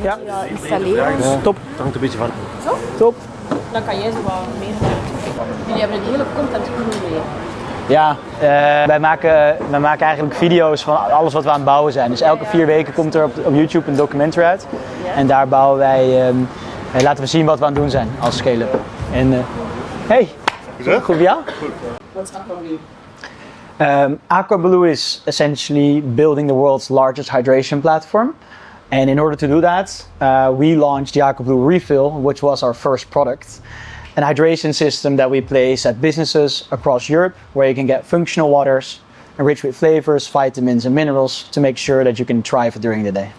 Ja. Installeren. Top. Het hangt een beetje van. Zo? Top. Dan kan jij zo wat meer. Jullie hebben een hele content crew mee. Ja, wij maken eigenlijk video's van alles wat we aan het bouwen zijn. Dus elke 4 weken komt er op YouTube een documentary uit. Ja. En daar bouwen wij, laten we zien wat we aan het doen zijn als scale-up. En hey, goed bij jou? Wat is Aquablu? Aquablu is essentially building the world's largest hydration platform. And in order to do that, we launched the Aquablu Refill, which was our first product. An hydration system that we place at businesses across Europe, where you can get functional waters, enriched with flavors, vitamins and minerals to make sure that you can thrive during the day.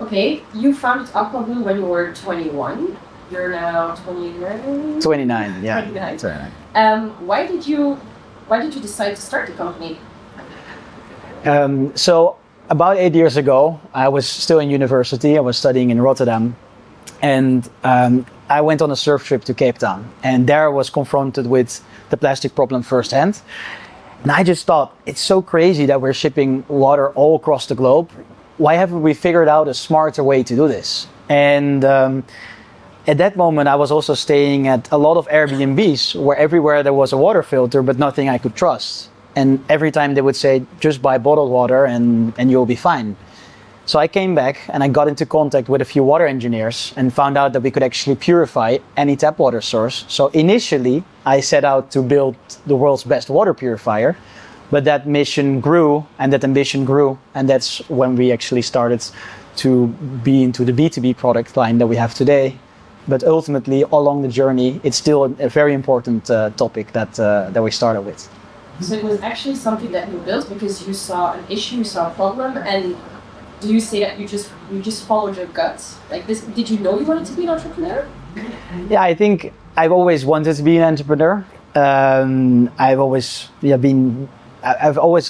Okay, you founded Aquablu when you were 21. You're now 29? 29, yeah. 29. 29. Why did you decide to start the company? So about 8 years ago, I was still in university. I was studying in Rotterdam, and I went on a surf trip to Cape Town, and there I was confronted with the plastic problem firsthand. And I just thought, it's so crazy that we're shipping water all across the globe. Why haven't we figured out a smarter way to do this? And at that moment, I was also staying at a lot of Airbnbs where everywhere there was a water filter, but nothing I could trust. And every time they would say, just buy bottled water and you'll be fine. So I came back and I got into contact with a few water engineers and found out that we could actually purify any tap water source. So initially, I set out to build the world's best water purifier, but that mission grew and that ambition grew. And that's when we actually started to be into the B2B product line that we have today. But ultimately, along the journey, it's still a very important topic that we started with. So it was actually something that you built because you saw an issue, you saw a problem, and do you say that you just followed your gut? Like this, did you know you wanted to be an entrepreneur? Yeah, I think I've always wanted to be an entrepreneur. I've always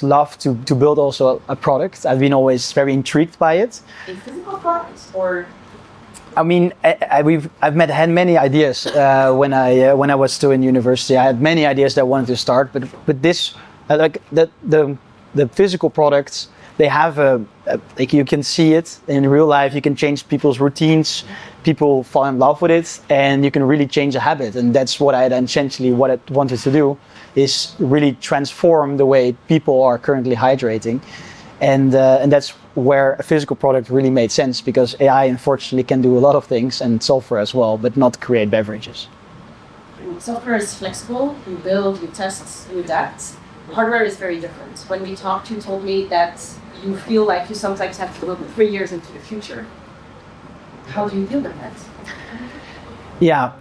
loved to build also a product. I've been always very intrigued by it. A physical product, or? I mean, I've had many ideas when I was still in university. I had many ideas that I wanted to start, but this like the physical products, they have like you can see it in real life. You can change people's routines. People fall in love with it, and you can really change a habit. And that's what I wanted to do, is really transform the way people are currently hydrating. And that's where a physical product really made sense, because AI unfortunately can do a lot of things, and software as well, but not create beverages. Software is flexible. You build, you test, you adapt. Hardware is very different. When we talked, you told me that you feel like you sometimes have to look 3 years into the future. How do you deal with that? Yeah.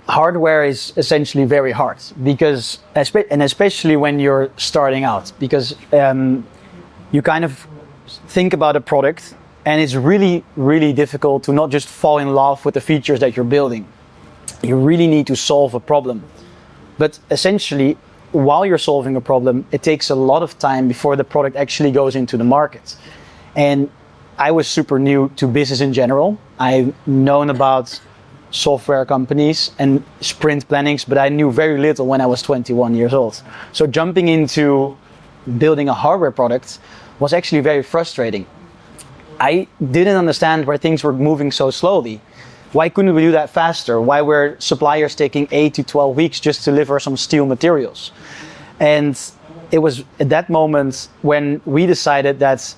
Hardware is essentially very hard, because especially when you're starting out, because you kind of think about a product, and it's really, really difficult to not just fall in love with the features that you're building. You really need to solve a problem. But essentially, while you're solving a problem, it takes a lot of time before the product actually goes into the market. And I was super new to business in general. I've known about software companies and sprint plannings, but I knew very little when I was 21 years old. So jumping into building a hardware product was actually very frustrating. I didn't understand why things were moving so slowly. Why couldn't we do that faster? Why were suppliers taking 8 to 12 weeks just to deliver some steel materials? And it was at that moment when we decided that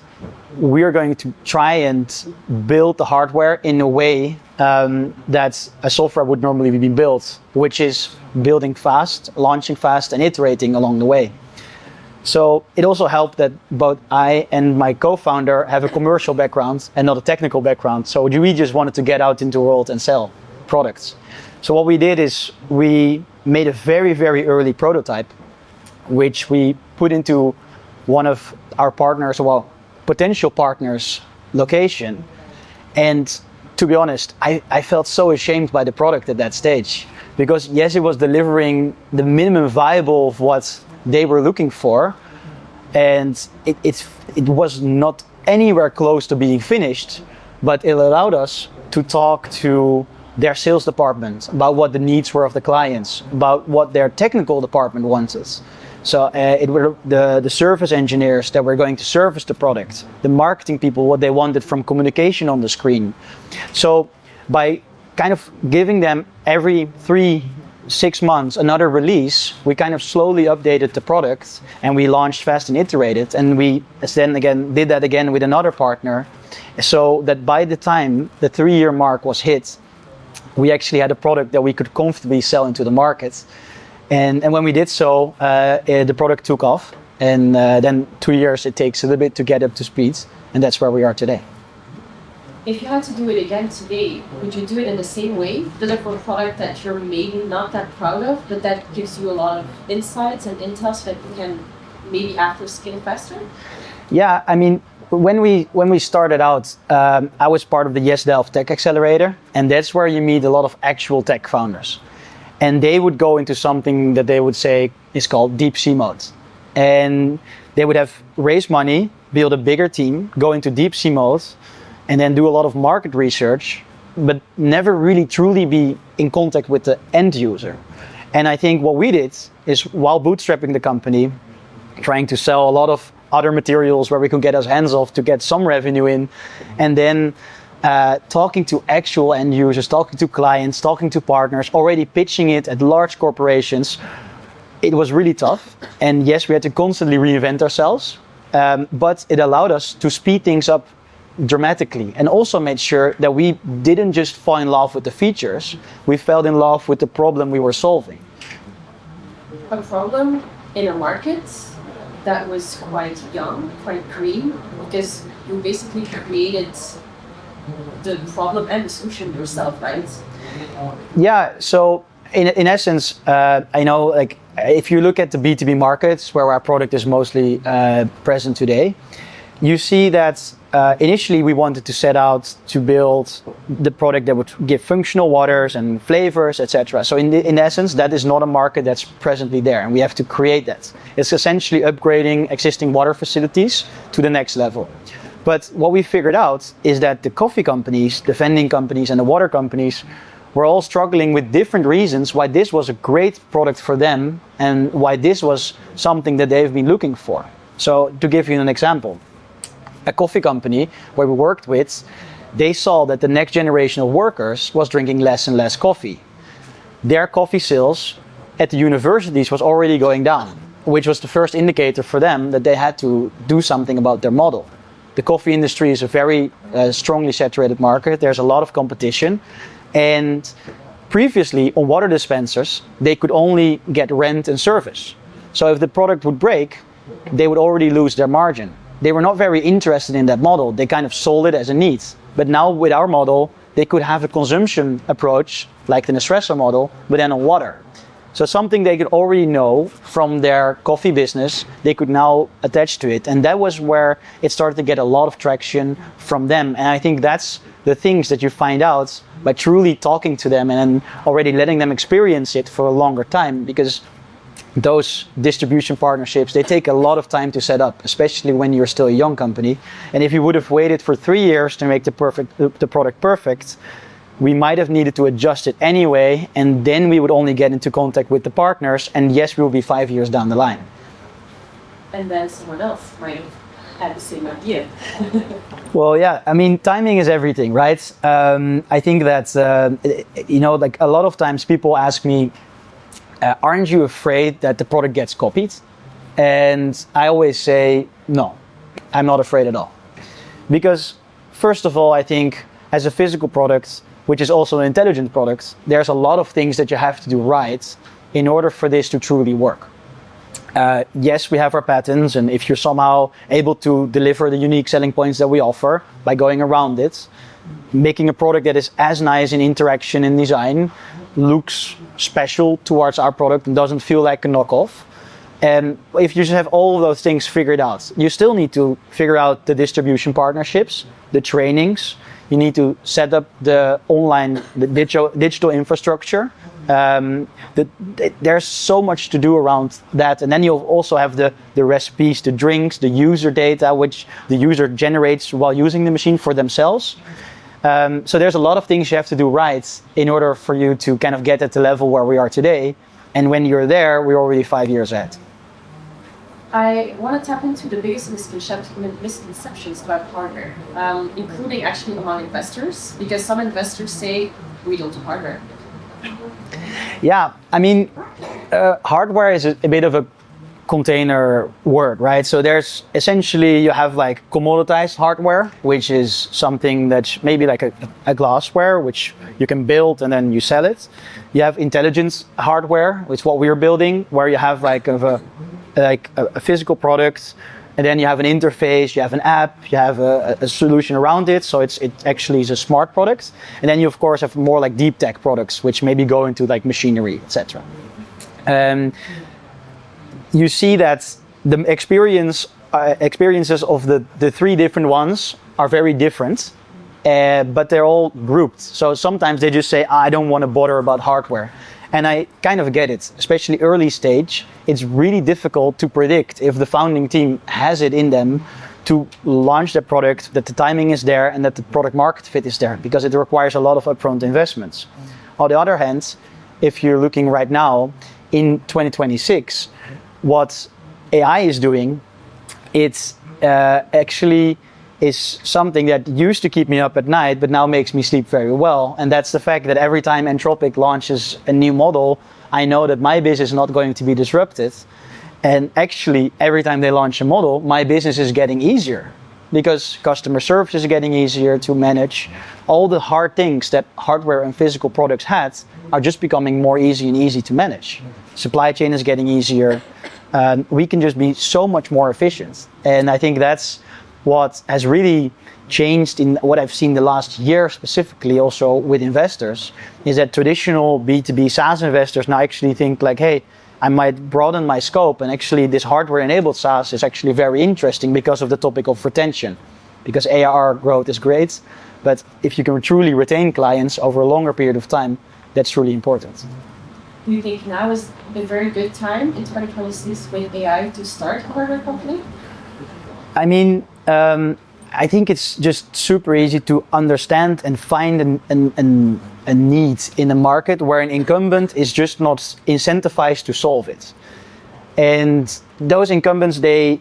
we're going to try and build the hardware in a way that a software would normally be built, which is building fast, launching fast, and iterating along the way. So it also helped that both I and my co-founder have a commercial background and not a technical background. So we just wanted to get out into the world and sell products. So what we did is we made a very, very early prototype, which we put into one of our partners, well, potential partners' location. And to be honest, I felt so ashamed by the product at that stage, because yes, it was delivering the minimum viable of what they were looking for, and it was not anywhere close to being finished, but it allowed us to talk to their sales department about what the needs were of the clients, about what their technical department wanted. So it were the service engineers that were going to service the product, the marketing people, what they wanted from communication on the screen. So by kind of giving them every 3-6 months another release, we kind of slowly updated the product, and we launched fast and iterated, and we then again did that again with another partner, so that by the time the 3-year mark was hit, we actually had a product that we could comfortably sell into the market. And when we did so, the product took off, and then 2 years it takes a little bit to get up to speed, and that's where we are today. If you had to do it again today, would you do it in the same way? Deliver a product that you're maybe not that proud of, but that gives you a lot of insights and intel that you can maybe after scale faster? Yeah, I mean, when we started out, I was part of the Yes Delft Tech Accelerator, and that's where you meet a lot of actual tech founders. And they would go into something that they would say is called deep sea mode. And they would have raised money, build a bigger team, go into deep sea mode, and then do a lot of market research, but never really truly be in contact with the end user. And I think what we did is, while bootstrapping the company, trying to sell a lot of other materials where we could get our hands off to get some revenue in, and then talking to actual end users, talking to clients, talking to partners, already pitching it at large corporations. It was really tough, and yes, we had to constantly reinvent ourselves, but it allowed us to speed things up dramatically, and also made sure that we didn't just fall in love with the features, we fell in love with the problem we were solving. A problem in a market that was quite young, quite green, because you basically created the problem and the solution yourself, right? Yeah, so in essence, I know, like, if you look at the B2B markets where our product is mostly present today, you see that initially we wanted to set out to build the product that would give functional waters and flavors, etc. So in essence, that is not a market that's presently there, and we have to create that. It's essentially upgrading existing water facilities to the next level. But what we figured out is that the coffee companies, the vending companies, and the water companies were all struggling with different reasons why this was a great product for them and why this was something that they've been looking for. So to give you an example, a coffee company where we worked with, they saw that the next generation of workers was drinking less and less coffee. Their coffee sales at the universities was already going down, which was the first indicator for them that they had to do something about their model. The coffee industry is a very strongly saturated market. There's a lot of competition, and previously on water dispensers, they could only get rent and service. So if the product would break, they would already lose their margin. They were not very interested in that model. They kind of sold it as a need. But now with our model, they could have a consumption approach like the Nespresso model, but then on water. So something they could already know from their coffee business, they could now attach to it. And that was where it started to get a lot of traction from them. And I think that's the things that you find out by truly talking to them and already letting them experience it for a longer time, because those distribution partnerships, they take a lot of time to set up, especially when you're still a young company. And if you would have waited for 3 years to make the product perfect, we might have needed to adjust it anyway, and then we would only get into contact with the partners, and yes, we will be 5 years down the line. And then someone else might have had the same idea. Well, yeah, I mean, timing is everything, right? I think that, like a lot of times people ask me, aren't you afraid that the product gets copied? And I always say, no, I'm not afraid at all. Because first of all, I think as a physical product, which is also an intelligent product, there's a lot of things that you have to do right in order for this to truly work. Yes, we have our patents, and if you're somehow able to deliver the unique selling points that we offer by going around it, making a product that is as nice in interaction and design, looks special towards our product and doesn't feel like a knockoff. And if you just have all of those things figured out, you still need to figure out the distribution partnerships, the trainings. You need to set up the digital infrastructure. There's so much to do around that. And then you'll also have the recipes, the drinks, the user data, which the user generates while using the machine for themselves. So there's a lot of things you have to do right in order for you to kind of get at the level where we are today. And when you're there, we're already 5 years ahead. I want to tap into the biggest misconceptions about hardware, including actually among investors, because some investors say we don't do hardware. Yeah, I mean, hardware is a bit of a container word, right? So there's essentially, you have like commoditized hardware, which is something that's maybe like a glassware, which you can build and then you sell it. You have intelligence hardware, which is what we're building, where you have like a physical product, and then you have an interface, you have an app, you have a solution around it, so it actually is a smart product. And then you of course have more like deep tech products, which maybe go into like machinery, etc. You see that the experiences of the three different ones are very different, but they're all grouped. So sometimes they just say, I don't want to bother about hardware. And I kind of get it, especially early stage. It's really difficult to predict if the founding team has it in them to launch the product, that the timing is there and that the product market fit is there, because it requires a lot of upfront investments. On the other hand, if you're looking right now in 2026, what AI is doing, it's actually is something that used to keep me up at night, but now makes me sleep very well. And that's the fact that every time Anthropic launches a new model, I know that my business is not going to be disrupted. And actually, every time they launch a model, my business is getting easier, because customer service is getting easier to manage. All the hard things that hardware and physical products had are just becoming more easy to manage. Supply chain is getting easier. We can just be so much more efficient. And I think that's what has really changed in what I've seen the last year, specifically also with investors, is that traditional B2B SaaS investors now actually think like, hey, I might broaden my scope, and actually this hardware-enabled SaaS is actually very interesting because of the topic of retention. Because ARR growth is great, but if you can truly retain clients over a longer period of time, that's really important. Do you think now is a very good time in 2026 with AI to start a hardware company? I mean, I think it's just super easy to understand and find a need in a market where an incumbent is just not incentivized to solve it. And those incumbents, they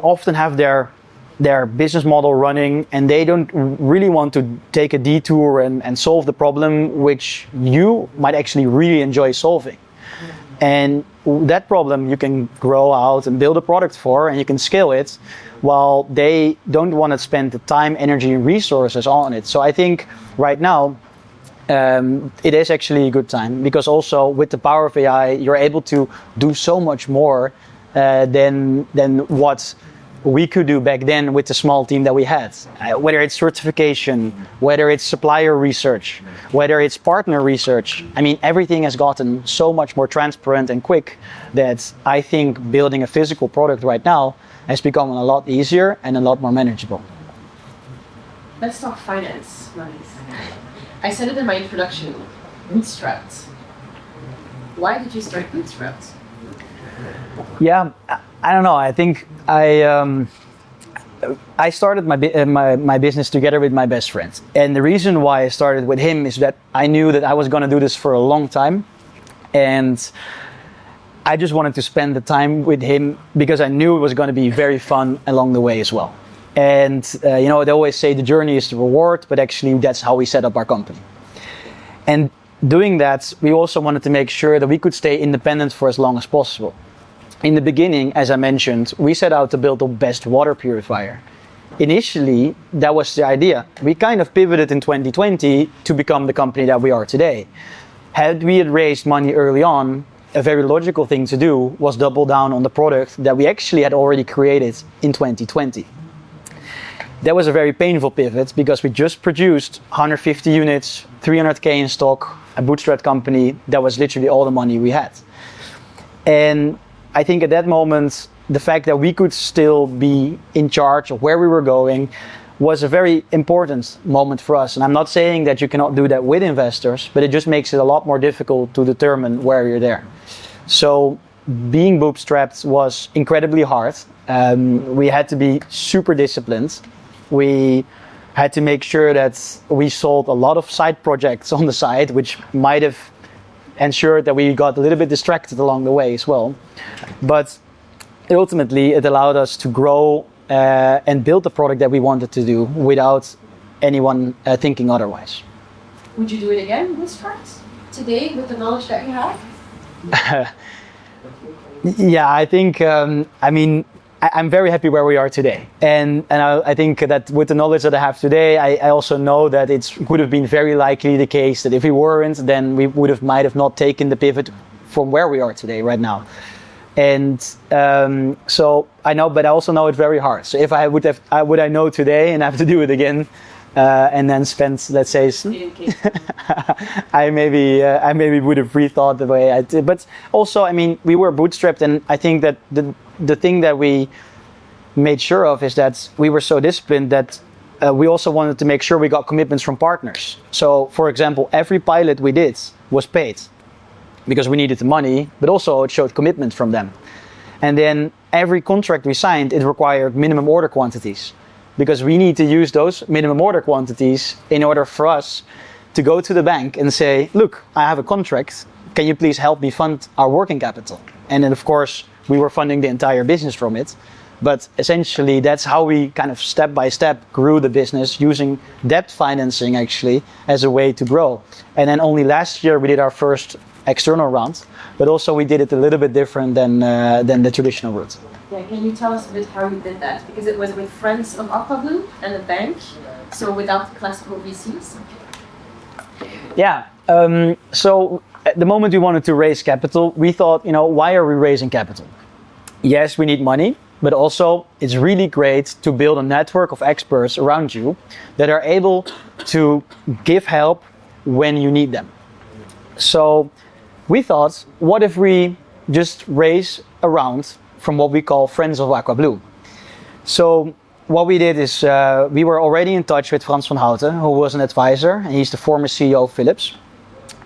often have their business model running, and they don't really want to take a detour and solve the problem which you might actually really enjoy solving. And that problem you can grow out and build a product for, and you can scale it, while they don't want to spend the time, energy, and resources on it. So I think right now it is actually a good time, because also with the power of AI, you're able to do so much more than what we could do back then with the small team that we had. Whether it's certification, whether it's supplier research, whether it's partner research. I mean, everything has gotten so much more transparent and quick that I think building a physical product right now has become a lot easier and a lot more manageable. Let's talk finance, Marnix. I said it in my introduction, bootstrapped. Why did you start Bootstrapped? Yeah, I don't know. I think I started my business together with my best friend. And the reason why I started with him is that I knew that I was going to do this for a long time. And I just wanted to spend the time with him because I knew it was going to be very fun along the way as well. And they always say the journey is the reward, but actually that's how we set up our company. And doing that, we also wanted to make sure that we could stay independent for as long as possible. In the beginning, as I mentioned, we set out to build the best water purifier. Initially, that was the idea. We kind of pivoted in 2020 to become the company that we are today. Had we raised money early on, a very logical thing to do was double down on the product that we actually had already created in 2020. That was a very painful pivot because we just produced 150 units, 300K in stock, a bootstrapped company. That was literally all the money we had. And I think at that moment, the fact that we could still be in charge of where we were going was a very important moment for us. And I'm not saying that you cannot do that with investors, but it just makes it a lot more difficult to determine where you're there. So being bootstrapped was incredibly hard. We had to be super disciplined. We had to make sure that we sold a lot of side projects on the side, which might have ensured that we got a little bit distracted along the way as well. But ultimately it allowed us to grow and build the product that we wanted to do without anyone thinking otherwise. Would you do it again, bootstrapped, today with the knowledge that you have? Yeah, I think, I'm very happy where we are today. And I think that with the knowledge that I have today, I also know that it would have been very likely the case that if we weren't, then we might have not taken the pivot from where we are today, right now. And so I know, but I also know it's very hard. So if I would I know today and have to do it again, and then spend, let's say, I maybe would have rethought the way I did. But also, we were bootstrapped, and I think that the thing that we made sure of is that we were so disciplined that we also wanted to make sure we got commitments from partners. So, for example, every pilot we did was paid because we needed the money, but also it showed commitment from them. And then every contract we signed, it required minimum order quantities, because we need to use those minimum order quantities in order for us to go to the bank and say, look, I have a contract, can you please help me fund our working capital? And then of course we were funding the entire business from it, but essentially that's how we kind of step by step grew the business, using debt financing actually as a way to grow. And then only last year we did our first external round, but also we did it a little bit different than the traditional route. Yeah, can you tell us a bit how you did that? Because it was with friends of Aquablu and a bank, so without the classical VCs. Yeah, so at the moment we wanted to raise capital, we thought, why are we raising capital? Yes, we need money, but also it's really great to build a network of experts around you that are able to give help when you need them. So we thought, what if we just raise a round from what we call Friends of Aquablu? So what we did is we were already in touch with Frans van Houten, who was an advisor, and he's the former CEO of Philips.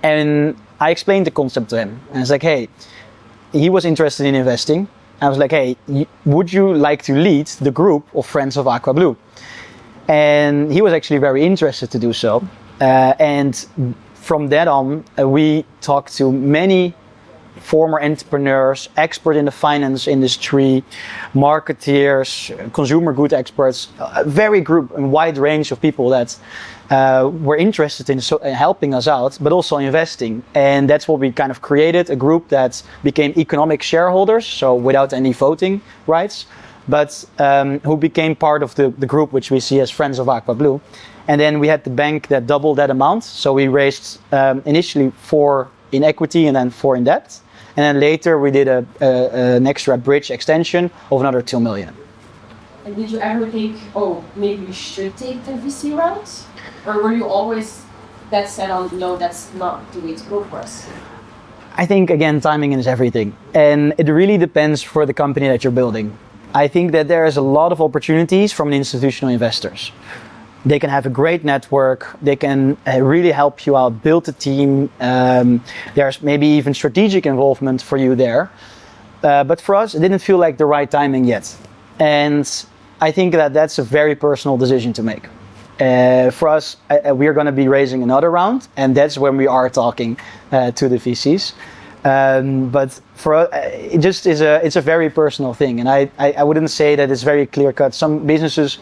And I explained the concept to him. And it's like, hey, he was interested in investing. I was like, hey, would you like to lead the group of Friends of Aquablu? And he was actually very interested to do so. And from that on, we talked to many former entrepreneurs, expert in the finance industry, marketeers, consumer good experts, a very wide range of people that were interested in helping us out, but also investing. And that's what we kind of created, a group that became economic shareholders, so without any voting rights, but who became part of the group which we see as Friends of Aquablu. And then we had the bank that doubled that amount. So we raised initially 4 in equity and then 4 in debt. And then later we did an extra bridge extension of another 2 million. And did you ever think, maybe we should take the VC route? Or were you always that set on, no, that's not the way to go for us? I think, again, timing is everything. And it really depends for the company that you're building. I think that there is a lot of opportunities from the institutional investors. They can have a great network, they can really help you out, build a team, there's maybe even strategic involvement for you there. But for us, it didn't feel like the right timing yet. And I think that that's a very personal decision to make. For us, we're going to be raising another round, and that's when we are talking to the VCs. But for us, it just is it's a very personal thing. And I wouldn't say that it's very clear cut. Some businesses,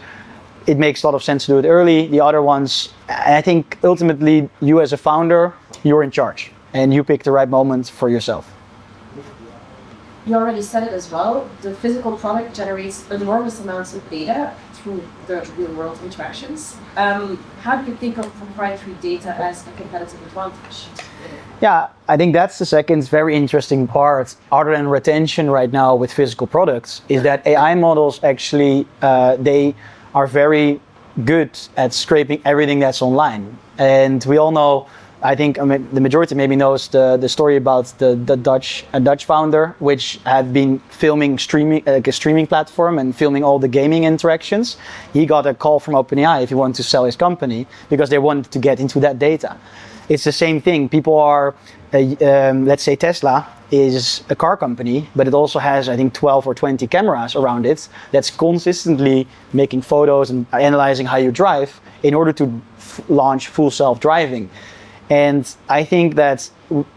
it makes a lot of sense to do it early. The other ones, I think ultimately you as a founder, you're in charge and you pick the right moment for yourself. You already said it as well. The physical product generates enormous amounts of data through the real world interactions. How do you think of proprietary data as a competitive advantage? Yeah, I think that's the second very interesting part, other than retention right now with physical products, is that AI models actually, they are very good at scraping everything that's online. And we all know, I think the majority maybe knows the story about the Dutch founder, which had been filming a streaming platform and filming all the gaming interactions. He got a call from OpenAI if he wanted to sell his company because they wanted to get into that data. It's the same thing. People are, let's say Tesla is a car company, but it also has, I think, 12 or 20 cameras around it that's consistently making photos and analyzing how you drive in order to launch full self-driving. And I think that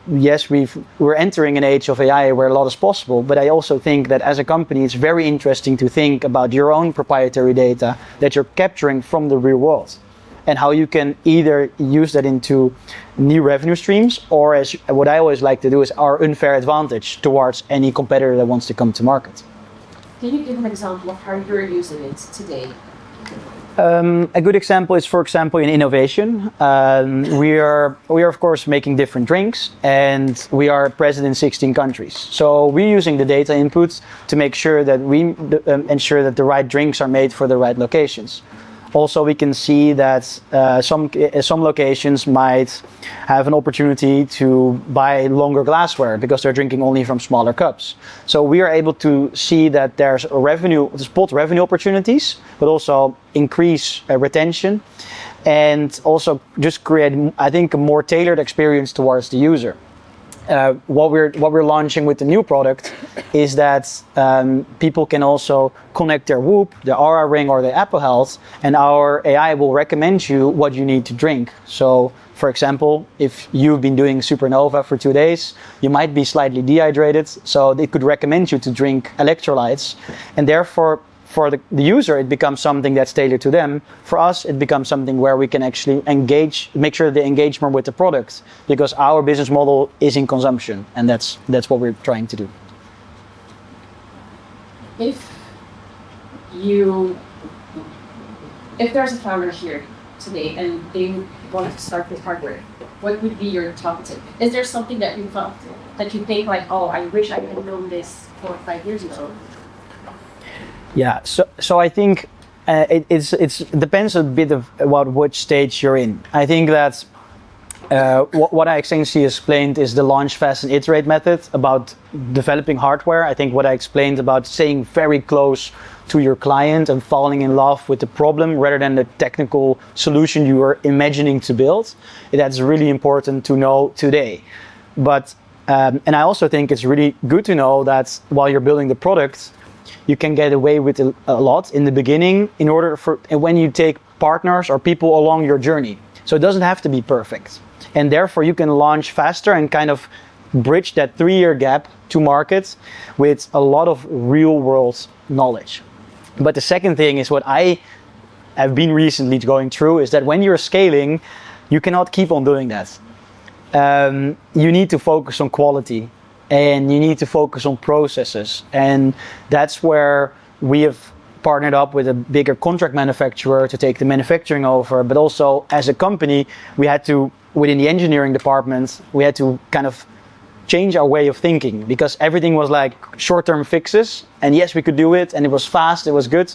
yes, we're entering an age of AI where a lot is possible, but I also think that as a company, it's very interesting to think about your own proprietary data that you're capturing from the real world, and how you can either use that into new revenue streams, or as what I always like to do is our unfair advantage towards any competitor that wants to come to market. Can you give an example of how you're using it today? A good example is, for example, in innovation. We are of course making different drinks, and we are present in 16 countries. So we're using the data inputs to make sure that we ensure that the right drinks are made for the right locations. Also, we can see that some locations might have an opportunity to buy longer glassware because they're drinking only from smaller cups. So we are able to see that there's spot revenue opportunities, but also increase retention, and also just create, I think, a more tailored experience towards the user. What we're launching with the new product is that people can also connect their Whoop, the Aura Ring, or the Apple Health, and our AI will recommend you what you need to drink. So, for example, if you've been doing Supernova for 2 days, you might be slightly dehydrated, so it could recommend you to drink electrolytes, and therefore, for the user, it becomes something that's tailored to them. For us, it becomes something where we can actually engage, make sure they engage more with the product, because our business model is in consumption, and that's what we're trying to do. If there's a founder here today and they want to start with hardware, what would be your top tip? Is there something that you thought that you think like, oh, I wish I had known this 4 or 5 years ago? Yeah, so I think it depends a bit of about which stage you're in. I think that what I essentially explained is the launch fast and iterate method about developing hardware. I think what I explained about staying very close to your client and falling in love with the problem rather than the technical solution you were imagining to build, that's really important to know today. But and I also think it's really good to know that while you're building the product, you can get away with a lot in the beginning in order for when you take partners or people along your journey. So it doesn't have to be perfect. And therefore you can launch faster and kind of bridge that 3-year gap to market with a lot of real world knowledge. But the second thing is what I have been recently going through is that when you're scaling, you cannot keep on doing that. You need to focus on quality. And you need to focus on processes, and that's where we have partnered up with a bigger contract manufacturer to take the manufacturing over. But also as a company, we had to, within the engineering department, we had to kind of change our way of thinking, because everything was like short-term fixes, and yes, we could do it, and it was fast, it was good,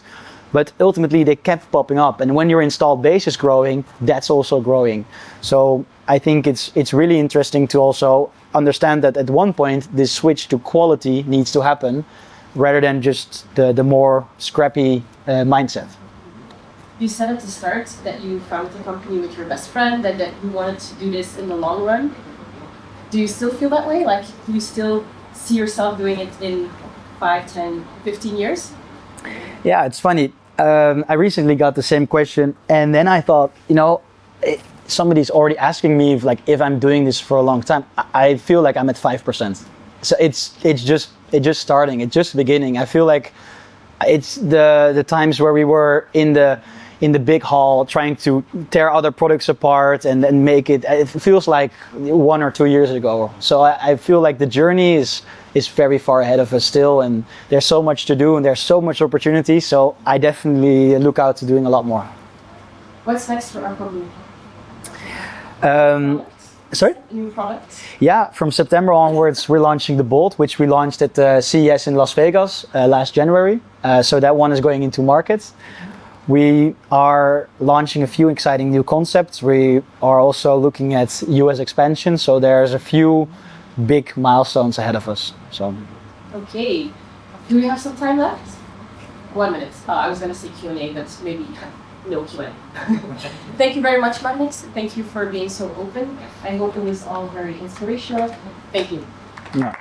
but ultimately they kept popping up. And when your installed base is growing, that's also growing. So I think it's really interesting to also understand that at one point this switch to quality needs to happen rather than just the more scrappy mindset. You said at the start that you founded the company with your best friend and that you wanted to do this in the long run. Do you still feel that way? Like, do you still see yourself doing it in 5, 10, 15 years? Yeah, it's funny. I recently got the same question, and then I thought, somebody's already asking me if I'm doing this for a long time. I feel like I'm at 5%. So it's just starting. It's just beginning. I feel like it's the times where we were in the big hall trying to tear other products apart and make it. It feels like 1 or 2 years ago. So I feel like the journey is very far ahead of us still, and there's so much to do and there's so much opportunity. So I definitely look out to doing a lot more. What's next for Aquablu? Sorry? New products? Yeah, from September onwards, we're launching the Bolt, which we launched at CES in Las Vegas last January. So that one is going into market. We are launching a few exciting new concepts. We are also looking at US expansion. So there's a few big milestones ahead of us. So. Okay. Do we have some time left? 1 minute. I was going to say Q&A, but maybe no Q&A. Thank you very much, Marnix. Thank you for being so open. I hope it was all very inspirational. Thank you. Yeah.